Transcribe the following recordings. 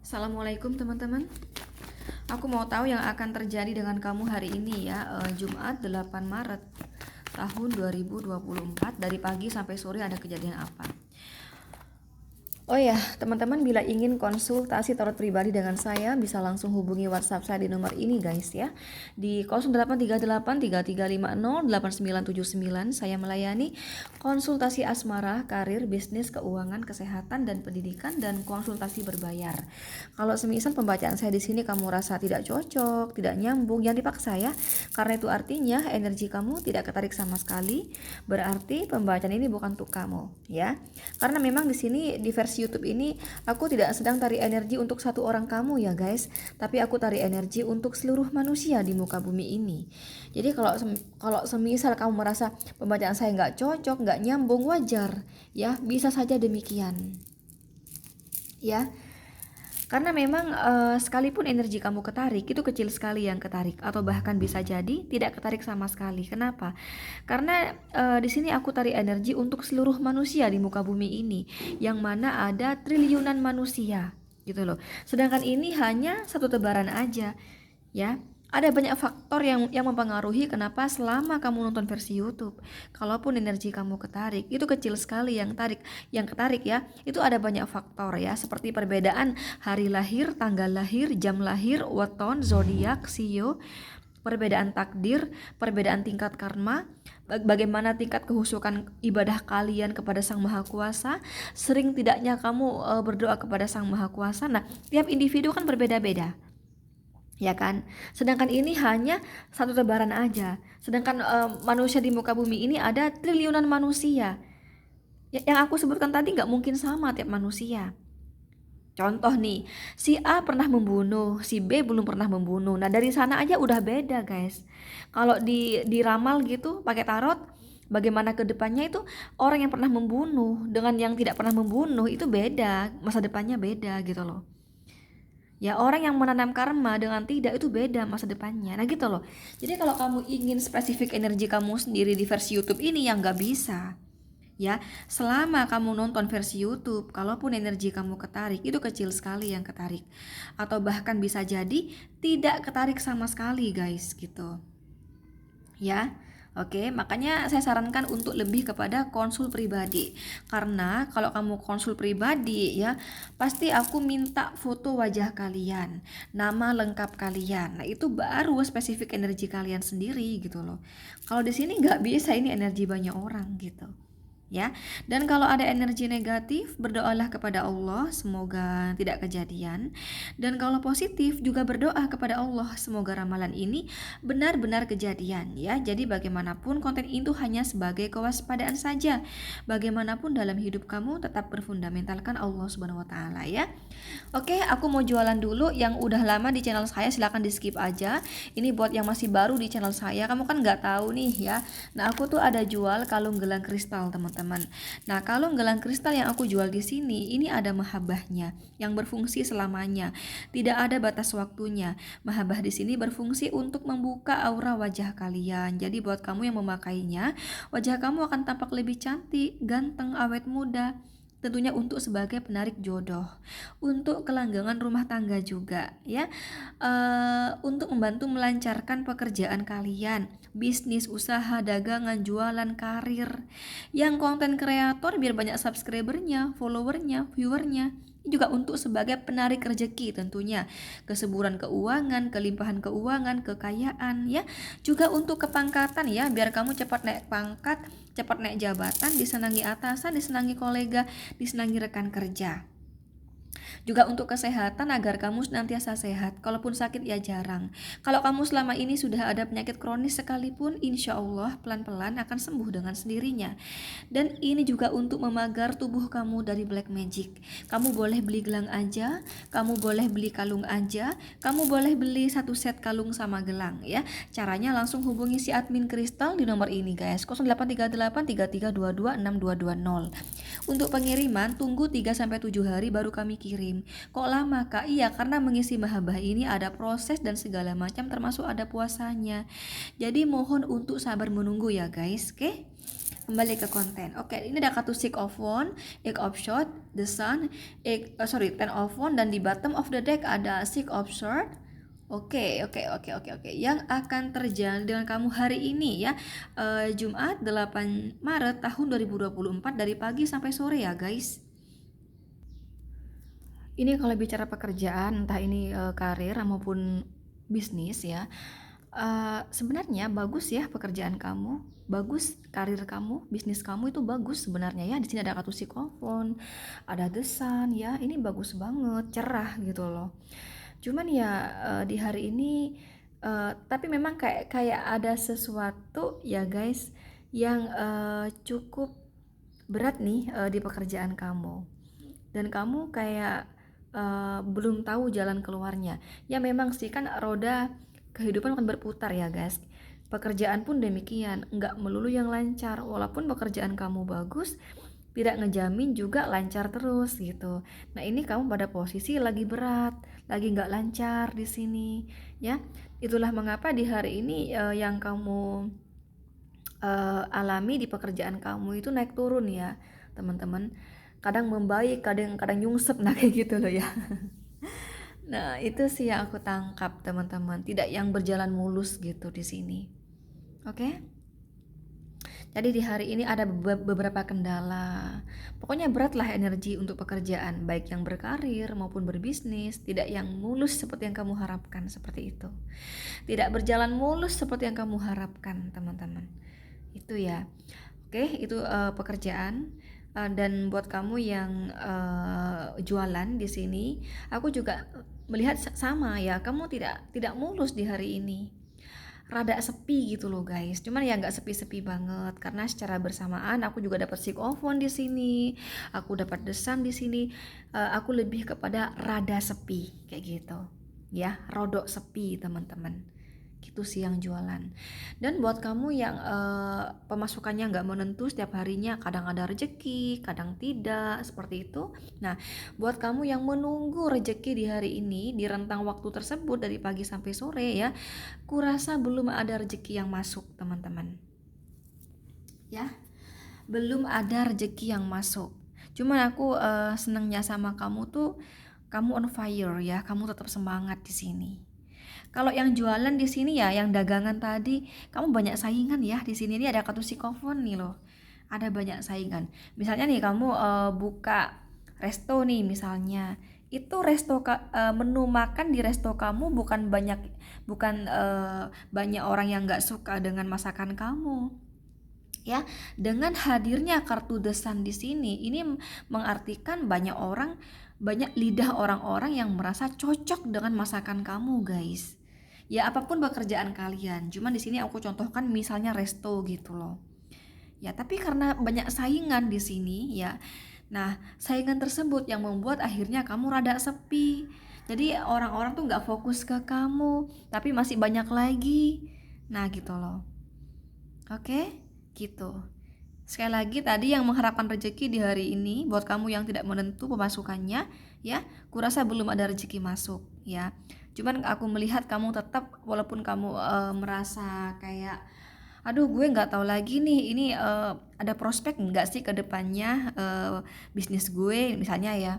Assalamualaikum teman-teman. Aku mau tahu yang akan terjadi dengan kamu hari ini ya, Jumat 8 Maret tahun 2024. Dari pagi sampai sore ada kejadian apa? Oh ya, teman-teman, bila ingin konsultasi tarot pribadi dengan saya, bisa langsung hubungi WhatsApp saya di nomor ini guys ya. Di 083833508979. Saya melayani konsultasi asmara, karir, bisnis, keuangan, kesehatan, dan pendidikan, dan konsultasi berbayar. Kalau semisal pembacaan saya di sini kamu rasa tidak cocok, tidak nyambung, jangan dipaksa ya. Karena itu artinya energi kamu tidak ketarik sama sekali. Berarti pembacaan ini bukan untuk kamu ya. Karena memang di sini di versi YouTube ini aku tidak sedang tarik energi untuk satu orang kamu ya guys, tapi aku tarik energi untuk seluruh manusia di muka bumi ini. Jadi kalau semisal kamu merasa pembacaan saya nggak cocok, nggak nyambung, wajar ya, bisa saja demikian ya. Karena memang sekalipun energi kamu ketarik, itu kecil sekali yang ketarik, atau bahkan bisa jadi tidak ketarik sama sekali. Kenapa? Karena di sini aku tarik energi untuk seluruh manusia di muka bumi ini, yang mana ada triliunan manusia, gitu loh. Sedangkan ini hanya satu tebaran aja, ya. Ada banyak faktor yang mempengaruhi kenapa selama kamu nonton versi YouTube, kalaupun energi kamu ketarik, itu kecil sekali yang ketarik ya. Itu ada banyak faktor ya, seperti perbedaan hari lahir, tanggal lahir, jam lahir, weton, zodiak, sio, perbedaan takdir, perbedaan tingkat karma, bagaimana tingkat kehusukan ibadah kalian kepada Sang Maha Kuasa, sering tidaknya kamu berdoa kepada Sang Maha Kuasa. Nah, tiap individu kan berbeda-beda, ya kan? Sedangkan ini hanya satu tebaran aja. Sedangkan manusia di muka bumi ini ada triliunan manusia. Yang aku sebutkan tadi nggak mungkin sama tiap manusia. Contoh nih, si A pernah membunuh, si B belum pernah membunuh. Nah, dari sana aja udah beda guys. Kalau diramal gitu pakai tarot, bagaimana ke depannya, itu orang yang pernah membunuh dengan yang tidak pernah membunuh itu beda, masa depannya beda gitu loh. Ya, orang yang menanam karma dengan tidak itu beda masa depannya. Nah gitu loh. Jadi kalau kamu ingin spesifik energi kamu sendiri di versi YouTube ini, yang nggak bisa. Ya, selama kamu nonton versi YouTube, kalaupun energi kamu ketarik, itu kecil sekali yang ketarik. Atau bahkan bisa jadi tidak ketarik sama sekali guys gitu. Ya. Oke, makanya saya sarankan untuk lebih kepada konsul pribadi. Karena kalau kamu konsul pribadi ya, pasti aku minta foto wajah kalian, nama lengkap kalian. Nah, itu baru spesifik energi kalian sendiri gitu loh. Kalau di sini nggak bisa, ini energi banyak orang gitu. Ya, dan kalau ada energi negatif, berdoalah kepada Allah semoga tidak kejadian. Dan kalau positif juga berdoa kepada Allah semoga ramalan ini benar-benar kejadian ya. Jadi bagaimanapun konten itu hanya sebagai kewaspadaan saja. Bagaimanapun dalam hidup kamu tetap berfundamentalkan Allah Subhanahu wa taala ya. Oke, aku mau jualan dulu. Yang udah lama di channel saya silahkan di skip aja. Ini buat yang masih baru di channel saya, kamu kan nggak tahu nih ya. Nah, aku tuh ada jual kalung gelang kristal teman-teman. Nah, kalung gelang kristal yang aku jual di sini ini ada mahabbahnya yang berfungsi selamanya. Tidak ada batas waktunya. Mahabbah di sini berfungsi untuk membuka aura wajah kalian. Jadi buat kamu yang memakainya, wajah kamu akan tampak lebih cantik, ganteng, awet muda. Tentunya untuk sebagai penarik jodoh, untuk kelanggengan rumah tangga juga ya, untuk membantu melancarkan pekerjaan kalian, bisnis, usaha, dagangan, jualan, karir. Yang konten kreator biar banyak subscribernya, followernya, viewernya, juga untuk sebagai penarik rezeki tentunya, kesuburan keuangan, kelimpahan keuangan, kekayaan ya, juga untuk kepangkatan ya, biar kamu cepat naik pangkat, cepat naik jabatan, disenangi atasan, disenangi kolega, disenangi rekan kerja. Juga untuk kesehatan agar kamu senantiasa sehat, kalaupun sakit ya jarang. Kalau kamu selama ini sudah ada penyakit kronis sekalipun, insya Allah pelan-pelan akan sembuh dengan sendirinya. Dan ini juga untuk memagar tubuh kamu dari black magic. Kamu boleh beli gelang aja, kamu boleh beli kalung aja, kamu boleh beli satu set kalung sama gelang ya. Caranya langsung hubungi si admin kristal di nomor ini guys, 083833226220. Untuk pengiriman tunggu 3-7 hari baru kami kirim. Kok lama Kak? Iya, karena mengisi mahabbah ini ada proses dan segala macam, termasuk ada puasanya. Jadi mohon untuk sabar menunggu ya guys. Oke? Kembali ke konten. Oke, ini ada kartu Six of Wands, Eight of Swords, The Sun, Ten of Wands, dan di bottom of the deck ada Six of Swords. Oke. Yang akan terjadi dengan kamu hari ini ya, Jumat 8 Maret tahun 2024 dari pagi sampai sore ya guys. Ini kalau bicara pekerjaan, entah ini karir maupun bisnis ya, sebenarnya bagus ya pekerjaan kamu, bagus karir kamu, bisnis kamu itu bagus sebenarnya ya. Di sini ada kartu Sikofon, ada The Sun ya, ini bagus banget, cerah gitu loh. Cuman ya di hari ini tapi memang kayak ada sesuatu ya guys yang cukup berat nih di pekerjaan kamu, dan kamu kayak belum tahu jalan keluarnya. Ya memang sih kan roda kehidupan akan berputar ya guys. Pekerjaan pun demikian, nggak melulu yang lancar. Walaupun pekerjaan kamu bagus, tidak ngejamin juga lancar terus gitu. Nah ini kamu pada posisi lagi berat, lagi nggak lancar di sini, ya. Itulah mengapa di hari ini yang kamu alami di pekerjaan kamu itu naik turun ya, teman-teman. Kadang membaik, kadang nyungsep, nah kayak gitu loh ya. Nah, itu sih yang aku tangkap, teman-teman. Tidak yang berjalan mulus gitu di sini. Oke? Jadi di hari ini ada beberapa kendala. Pokoknya beratlah energi untuk pekerjaan, baik yang berkarir maupun berbisnis, tidak yang mulus seperti yang kamu harapkan, seperti itu. Tidak berjalan mulus seperti yang kamu harapkan, teman-teman. Itu ya. Oke, itu pekerjaan. Dan buat kamu yang jualan di sini, aku juga melihat sama ya, kamu tidak mulus di hari ini, rada sepi gitu loh guys. Cuman ya nggak sepi-sepi banget, karena secara bersamaan aku juga dapat Sikofon di sini, aku dapat desan di sini. Aku lebih kepada rada sepi kayak gitu ya, rodok sepi teman-teman, gitu sih yang jualan. Dan buat kamu yang pemasukannya nggak menentu setiap harinya, kadang ada rezeki, kadang tidak, seperti itu. Nah, buat kamu yang menunggu rezeki di hari ini, di rentang waktu tersebut dari pagi sampai sore ya, kurasa belum ada rezeki yang masuk, teman-teman. Ya, belum ada rezeki yang masuk. Cuman aku senangnya sama kamu tuh, kamu on fire ya, kamu tetap semangat di sini. Kalau yang jualan di sini ya, yang dagangan tadi, kamu banyak saingan ya di sini. Ini ada kartu Sikofon nih loh. Ada banyak saingan. Misalnya nih kamu buka resto nih misalnya. Itu menu makan di resto kamu bukan banyak orang yang nggak suka dengan masakan kamu. Ya, dengan hadirnya kartu desan di sini, ini mengartikan banyak lidah orang-orang yang merasa cocok dengan masakan kamu, guys. Ya apapun pekerjaan kalian, cuman di sini aku contohkan misalnya resto gitu loh. Ya tapi karena banyak saingan di sini ya, nah saingan tersebut yang membuat akhirnya kamu rada sepi. Jadi orang-orang tuh nggak fokus ke kamu, tapi masih banyak lagi. Nah gitu loh. Oke, gitu. Sekali lagi tadi yang mengharapkan rezeki di hari ini, buat kamu yang tidak menentu pemasukannya, ya, kurasa belum ada rezeki masuk, ya. Cuman aku melihat kamu tetap, walaupun kamu merasa kayak, aduh gue nggak tahu lagi nih, ini ada prospek nggak sih ke depannya bisnis gue, misalnya ya.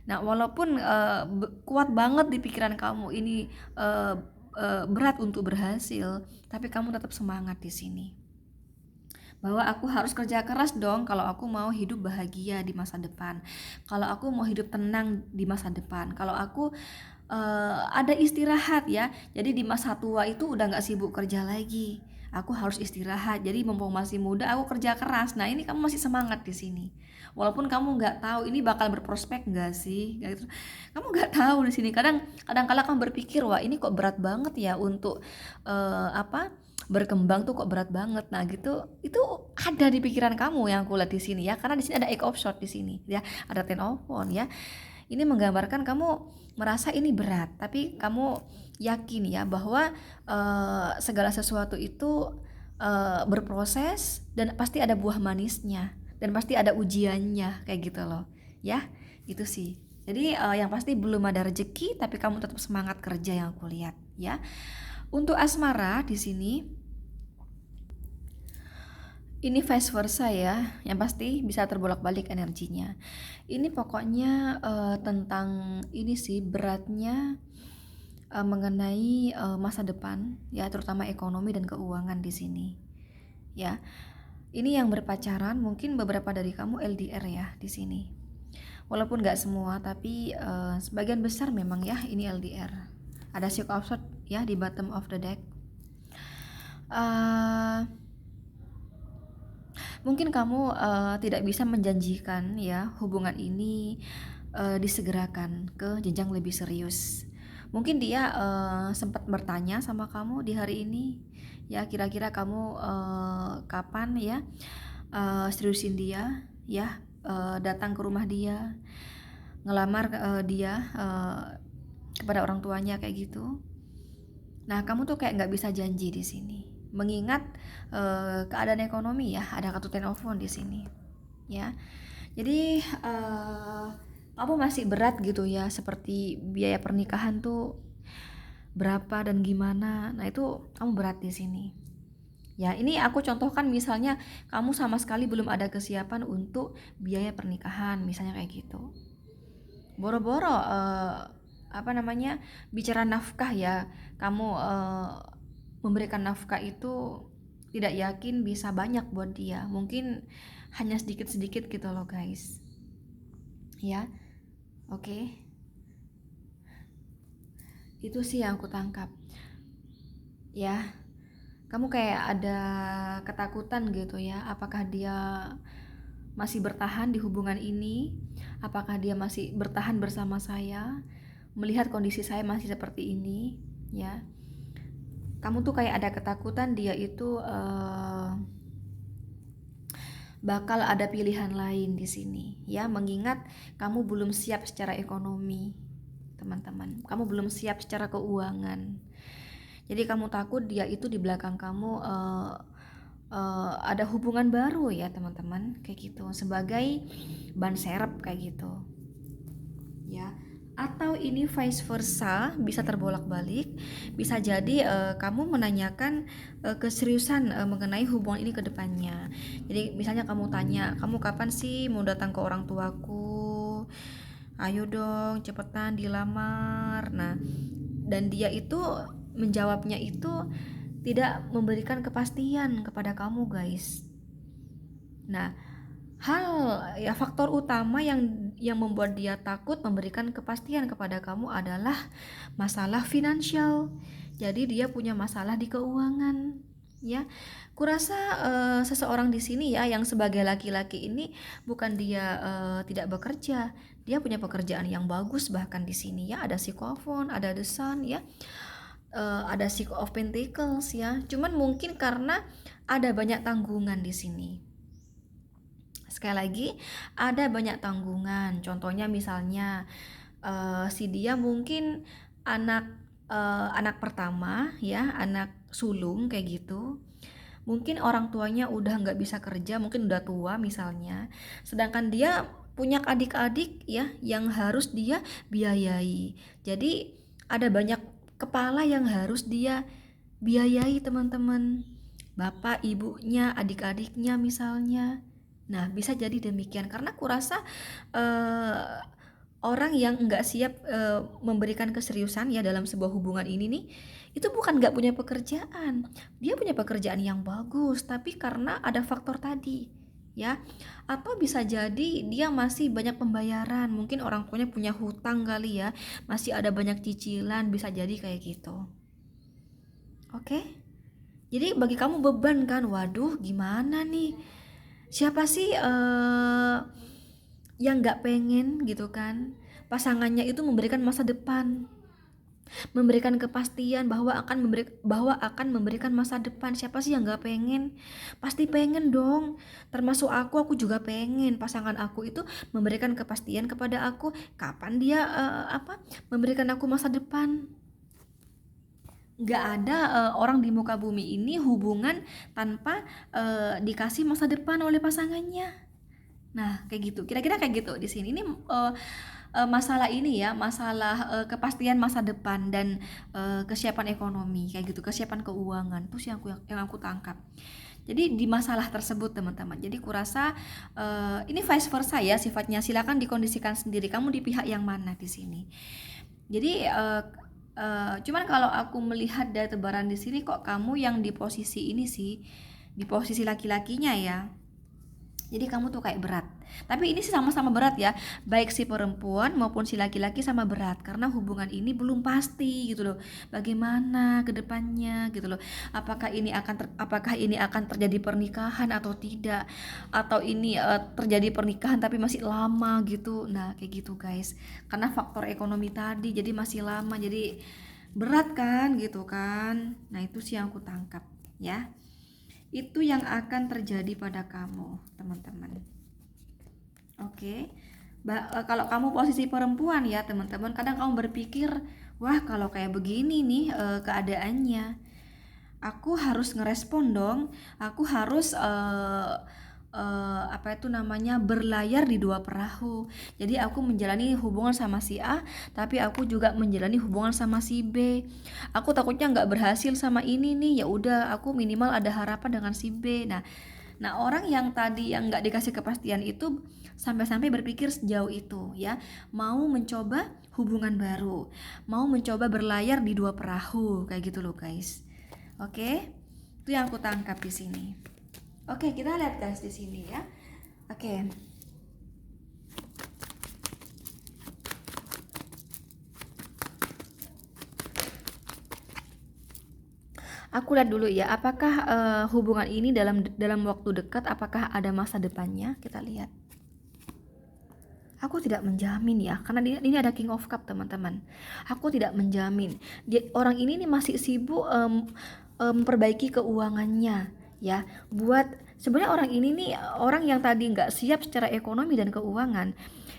Nah, walaupun kuat banget di pikiran kamu ini berat untuk berhasil, tapi kamu tetap semangat di sini, bahwa aku harus kerja keras dong kalau aku mau hidup bahagia di masa depan, kalau aku mau hidup tenang di masa depan, kalau aku ada istirahat ya, jadi di masa tua itu udah nggak sibuk kerja lagi, aku harus istirahat, jadi mumpung masih muda aku kerja keras. Nah ini kamu masih semangat di sini, walaupun kamu nggak tahu ini bakal berprospek nggak sih gitu. Kamu nggak tahu di sini, kadang kala kamu berpikir, wah ini kok berat banget ya untuk berkembang tuh kok berat banget. Nah gitu, itu ada di pikiran kamu yang aku lihat di sini ya, karena di sini ada Eight of Swords di sini ya, ada Ten of Wands ya. Ini menggambarkan kamu merasa ini berat, tapi kamu yakin ya bahwa segala sesuatu itu berproses dan pasti ada buah manisnya dan pasti ada ujiannya kayak gitu loh ya. Itu sih. Jadi yang pasti belum ada rezeki, tapi kamu tetap semangat kerja yang aku lihat ya. Untuk asmara di sini, Ini vice versa ya, yang pasti bisa terbolak-balik energinya. Ini pokoknya tentang ini sih beratnya, mengenai masa depan ya, terutama ekonomi dan keuangan di sini ya. Ini yang berpacaran, mungkin beberapa dari kamu LDR ya di sini. Walaupun nggak semua, tapi sebagian besar memang ya ini LDR. Ada Six of Swords ya di bottom of the deck. Mungkin kamu tidak bisa menjanjikan ya hubungan ini disegerakan ke jenjang lebih serius. Mungkin dia sempat bertanya sama kamu di hari ini, ya kira-kira kamu kapan ya seriusin dia, ya datang ke rumah dia, ngelamar dia kepada orang tuanya kayak gitu. Nah, kamu tuh kayak nggak bisa janji di sini, mengingat keadaan ekonomi ya, ada kartu ten of Wands di sini, ya. Jadi kamu masih berat gitu ya, seperti biaya pernikahan tuh berapa dan gimana. Nah, itu kamu berat di sini. Ya, ini aku contohkan misalnya kamu sama sekali belum ada kesiapan untuk biaya pernikahan, misalnya kayak gitu. Boro-boro bicara nafkah ya, kamu memberikan nafkah itu tidak yakin bisa banyak buat dia, mungkin hanya sedikit-sedikit gitu loh guys ya. Oke. Itu sih yang aku tangkap ya. Kamu kayak ada ketakutan gitu ya, apakah dia masih bertahan di hubungan ini, apakah dia masih bertahan bersama saya melihat kondisi saya masih seperti ini ya. Kamu tuh kayak ada ketakutan dia itu bakal ada pilihan lain di sini ya, mengingat kamu belum siap secara ekonomi teman-teman, kamu belum siap secara keuangan. Jadi kamu takut dia itu di belakang kamu ada hubungan baru ya teman-teman, kayak gitu, sebagai ban serep kayak gitu ya. Atau ini vice versa, bisa terbolak-balik, bisa jadi kamu menanyakan keseriusan mengenai hubungan ini ke depannya. Jadi misalnya kamu tanya, kamu kapan sih mau datang ke orang tuaku, ayo dong cepetan dilamar. Nah, dan dia itu menjawabnya itu tidak memberikan kepastian kepada kamu guys. Nah, faktor utama yang membuat dia takut memberikan kepastian kepada kamu adalah masalah finansial. Jadi dia punya masalah di keuangan ya. Kurasa seseorang di sini ya yang sebagai laki-laki ini bukan dia tidak bekerja, dia punya pekerjaan yang bagus bahkan di sini ya. Ada Six-of-Wands, ada The Sun ya, ada Six of Pentacles ya. Cuman mungkin karena ada banyak tanggungan di sini. Sekali lagi, ada banyak tanggungan. Contohnya misalnya si dia mungkin anak pertama ya, anak sulung kayak gitu. Mungkin orang tuanya udah nggak bisa kerja, mungkin udah tua misalnya. Sedangkan dia punya adik-adik ya yang harus dia biayai. Jadi ada banyak kepala yang harus dia biayai teman-teman. Bapak, ibunya, adik-adiknya misalnya. Nah, bisa jadi demikian karena kurasa orang yang nggak siap memberikan keseriusan ya dalam sebuah hubungan ini nih, itu bukan nggak punya pekerjaan, dia punya pekerjaan yang bagus, tapi karena ada faktor tadi ya, atau bisa jadi dia masih banyak pembayaran, mungkin orang tuanya punya hutang kali ya, masih ada banyak cicilan, bisa jadi kayak gitu. Oke? Jadi bagi kamu beban kan, waduh gimana nih, siapa sih yang nggak pengen gitu kan pasangannya itu memberikan masa depan, memberikan kepastian bahwa akan memberikan masa depan. Siapa sih yang nggak pengen? Pasti pengen dong, termasuk aku juga pengen pasangan aku itu memberikan kepastian kepada aku kapan dia memberikan aku masa depan. Nggak ada orang di muka bumi ini hubungan tanpa dikasih masa depan oleh pasangannya. Nah, kayak gitu. Kira-kira kayak gitu di sini. Ini masalah ini ya, masalah kepastian masa depan dan kesiapan ekonomi kayak gitu, kesiapan keuangan. Itu sih yang aku tangkap. Jadi di masalah tersebut teman-teman. Jadi kurasa ini vice versa ya sifatnya. Silakan dikondisikan sendiri. Kamu di pihak yang mana di sini? Jadi cuman kalau aku melihat dari tebaran di sini kok kamu yang di posisi ini sih, di posisi laki-lakinya ya. Jadi kamu tuh kayak berat. Tapi ini sih sama-sama berat ya. Baik si perempuan maupun si laki-laki sama berat. Karena hubungan ini belum pasti gitu loh. Bagaimana ke depannya gitu loh. Apakah ini akan terjadi pernikahan atau tidak. Atau ini terjadi pernikahan tapi masih lama gitu. Nah kayak gitu guys. Karena faktor ekonomi tadi jadi masih lama. Jadi berat kan gitu kan. Nah itu sih yang aku tangkap ya. Itu yang akan terjadi pada kamu teman-teman. Oke. Kalau kamu posisi perempuan ya teman-teman, kadang kamu berpikir, wah kalau kayak begini nih keadaannya, aku harus ngerespon dong, aku harus berlayar di dua perahu. Jadi aku menjalani hubungan sama si A, tapi aku juga menjalani hubungan sama si B. Aku takutnya nggak berhasil sama ini nih, ya udah aku minimal ada harapan dengan si B. Nah orang yang tadi yang nggak dikasih kepastian itu sampai-sampai berpikir sejauh itu ya, mau mencoba hubungan baru, mau mencoba berlayar di dua perahu kayak gitu loh guys. Oke, itu yang aku tangkap di sini. Oke, kita lihat guys di sini ya. Oke. Aku lihat dulu ya, apakah hubungan ini dalam waktu dekat, apakah ada masa depannya? Kita lihat. Aku tidak menjamin ya, karena ini ada King of Cup teman-teman. Aku tidak menjamin. Orang ini nih masih sibuk memperbaiki keuangannya ya. Sebenarnya orang ini nih orang yang tadi nggak siap secara ekonomi dan keuangan.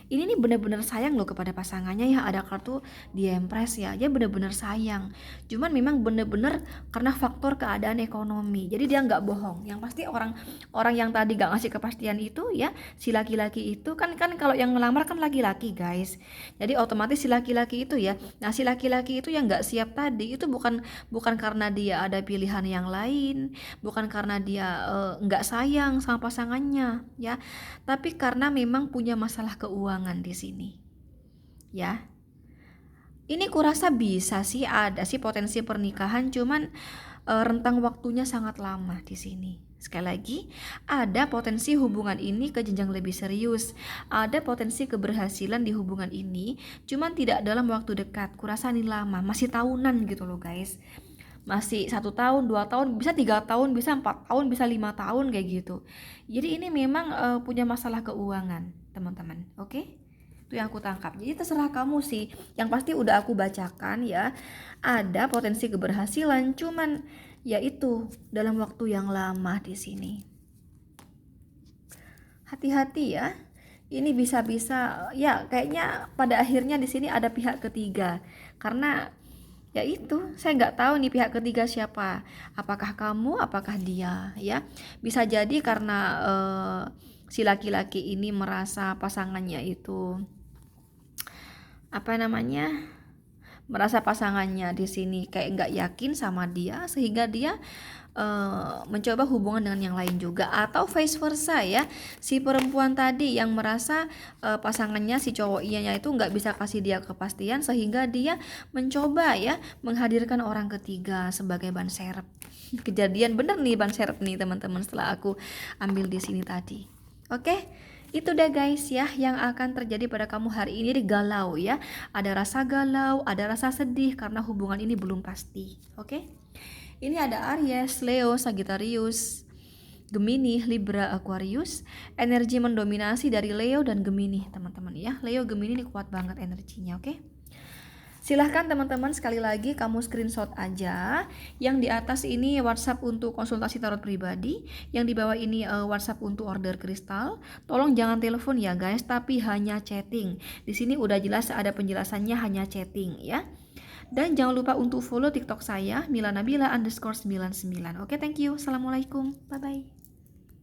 Ini nih benar-benar sayang loh kepada pasangannya ya, ada kartu di Empress ya, dia benar-benar sayang. Cuman memang benar-benar karena faktor keadaan ekonomi, jadi dia nggak bohong. Yang pasti orang yang tadi nggak ngasih kepastian itu ya, si laki-laki itu kan kalau yang ngelamar kan laki-laki guys. Jadi otomatis si laki-laki itu ya, nah si laki-laki itu yang nggak siap tadi itu bukan karena dia ada pilihan yang lain, bukan karena dia nggak sayang sama pasangannya ya, tapi karena memang punya masalah keuangan di sini ya. Ini kurasa bisa sih ada sih potensi pernikahan, cuman rentang waktunya sangat lama di sini. Sekali lagi, ada potensi hubungan ini ke jenjang lebih serius, ada potensi keberhasilan di hubungan ini, cuman tidak dalam waktu dekat. Kurasa ini lama, masih tahunan gitu loh guys. Masih 1 tahun, 2 tahun, bisa 3 tahun, bisa 4 tahun, bisa 5 tahun kayak gitu. Jadi ini memang punya masalah keuangan teman-teman. Oke? Itu yang aku tangkap. Jadi terserah kamu sih. Yang pasti udah aku bacakan ya. Ada potensi keberhasilan, cuman ya itu dalam waktu yang lama di sini. Hati-hati ya. Ini bisa-bisa ya kayaknya pada akhirnya di sini ada pihak ketiga. Karena ya itu, saya nggak tahu nih pihak ketiga siapa. Apakah kamu, apakah dia ya. Bisa jadi karena si laki-laki ini merasa pasangannya itu merasa pasangannya di sini kayak nggak yakin sama dia, sehingga dia mencoba hubungan dengan yang lain juga, atau vice versa ya, si perempuan tadi yang merasa pasangannya si cowoknya itu nggak bisa kasih dia kepastian, sehingga dia mencoba ya menghadirkan orang ketiga sebagai ban serep. Kejadian bener nih ban serep nih teman-teman setelah aku ambil di sini tadi. Oke, itu deh guys ya yang akan terjadi pada kamu hari ini. Galau ya, ada rasa galau, ada rasa sedih karena hubungan ini belum pasti. Oke, ini ada Aries, Leo, Sagittarius, Gemini, Libra, Aquarius. Energi mendominasi dari Leo dan Gemini teman-teman ya. Leo Gemini ini kuat banget energinya. Oke, silahkan teman-teman sekali lagi kamu screenshot aja. Yang di atas ini WhatsApp untuk konsultasi tarot pribadi, yang di bawah ini WhatsApp untuk order kristal. Tolong jangan telepon ya guys, tapi hanya chatting. Di sini udah jelas ada penjelasannya, hanya chatting ya. Dan jangan lupa untuk follow TikTok saya, milanabila_99. Oke, thank you. Assalamualaikum. Bye-bye.